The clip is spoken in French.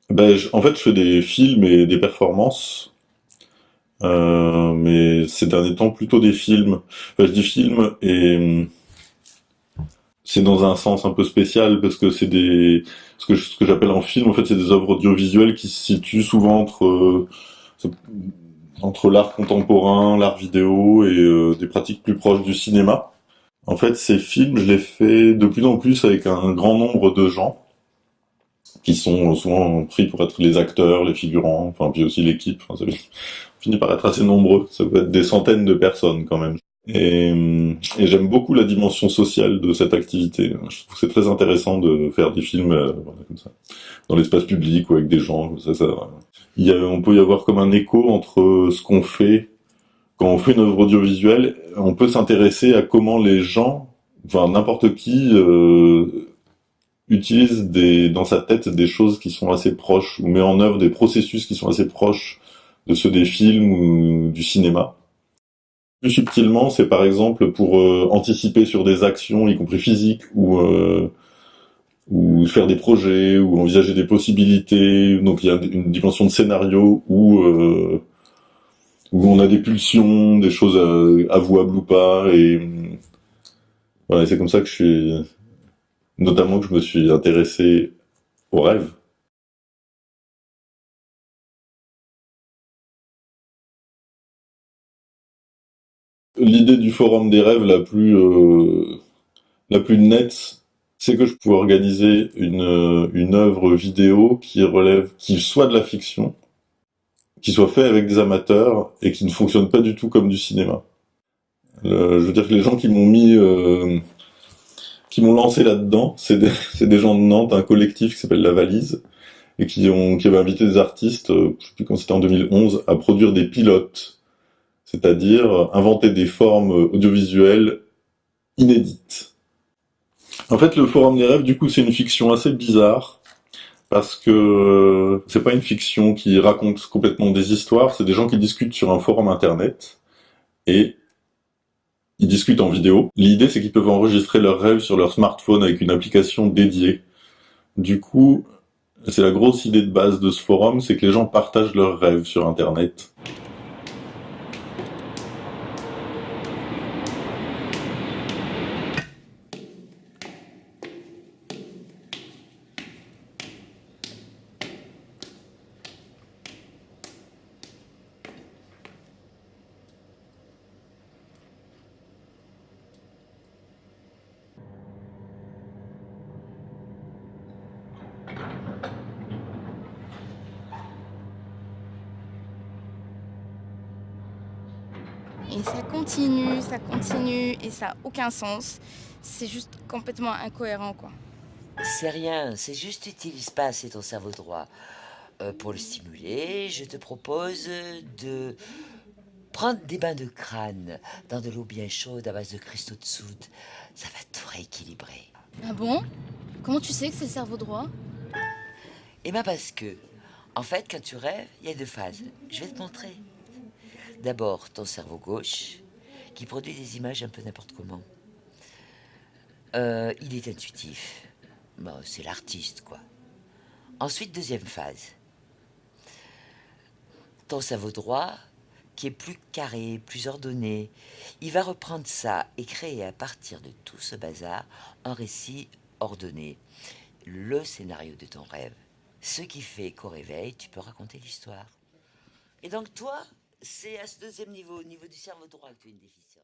En fait, je fais des films et des performances, mais ces derniers temps plutôt des films. Enfin, je dis films et c'est dans un sens un peu spécial parce que c'est des ce que j'appelle en film en fait c'est des œuvres audiovisuelles qui se situent souvent entre l'art contemporain, l'art vidéo et des pratiques plus proches du cinéma. En fait, ces films, je les fais de plus en plus avec un grand nombre de gens qui sont souvent pris pour être les acteurs, les figurants, enfin puis aussi l'équipe. Enfin, ça finit par être assez nombreux. Ça peut être des centaines de personnes quand même. Et j'aime beaucoup la dimension sociale de cette activité. Je trouve que c'est très intéressant de faire des films voilà, comme ça, dans l'espace public ou avec des gens. On peut y avoir comme un écho entre ce qu'on fait quand on fait une œuvre audiovisuelle. On peut s'intéresser à comment les gens, enfin n'importe qui, utilise dans sa tête des choses qui sont assez proches ou met en œuvre des processus qui sont assez proches de ceux des films ou du cinéma. Plus subtilement, c'est par exemple pour anticiper sur des actions, y compris physiques, ou faire des projets, ou envisager des possibilités. Donc il y a une dimension de scénario où on a des pulsions, des choses avouables ou pas. Et voilà, c'est comme ça que notamment que je me suis intéressé aux rêves. L'idée du forum des rêves la plus nette, c'est que je pouvais organiser une œuvre vidéo qui soit de la fiction, qui soit fait avec des amateurs et qui ne fonctionne pas du tout comme du cinéma. Je veux dire que les gens qui m'ont lancé là-dedans, c'est des gens de Nantes, un collectif qui s'appelle La Valise, et qui avaient invité des artistes, je sais plus quand c'était en 2011, à produire des pilotes, c'est-à-dire inventer des formes audiovisuelles inédites. En fait, le Forum des rêves, du coup, c'est une fiction assez bizarre parce que c'est pas une fiction qui raconte complètement des histoires, c'est des gens qui discutent sur un forum internet et ils discutent en vidéo. L'idée, c'est qu'ils peuvent enregistrer leurs rêves sur leur smartphone avec une application dédiée. Du coup, c'est la grosse idée de base de ce forum, c'est que les gens partagent leurs rêves sur internet. Et ça continue, et ça n'a aucun sens. C'est juste complètement incohérent, quoi. C'est rien, c'est juste utilise pas assez ton cerveau droit. Pour le stimuler, je te propose de prendre des bains de crâne dans de l'eau bien chaude à base de cristaux de soude. Ça va tout rééquilibrer. Ah bon? Comment tu sais que c'est le cerveau droit? Et bien parce que, en fait, quand tu rêves, il y a deux phases. Je vais te montrer. D'abord, ton cerveau gauche, qui produit des images un peu n'importe comment. Il est intuitif. Bon, c'est l'artiste, quoi. Ensuite, deuxième phase. Ton cerveau droit, qui est plus carré, plus ordonné, il va reprendre ça et créer à partir de tout ce bazar un récit ordonné, le scénario de ton rêve. Ce qui fait qu'au réveil, tu peux raconter l'histoire. Et donc toi, c'est à ce deuxième niveau, au niveau du cerveau droit, que tu as une déficience.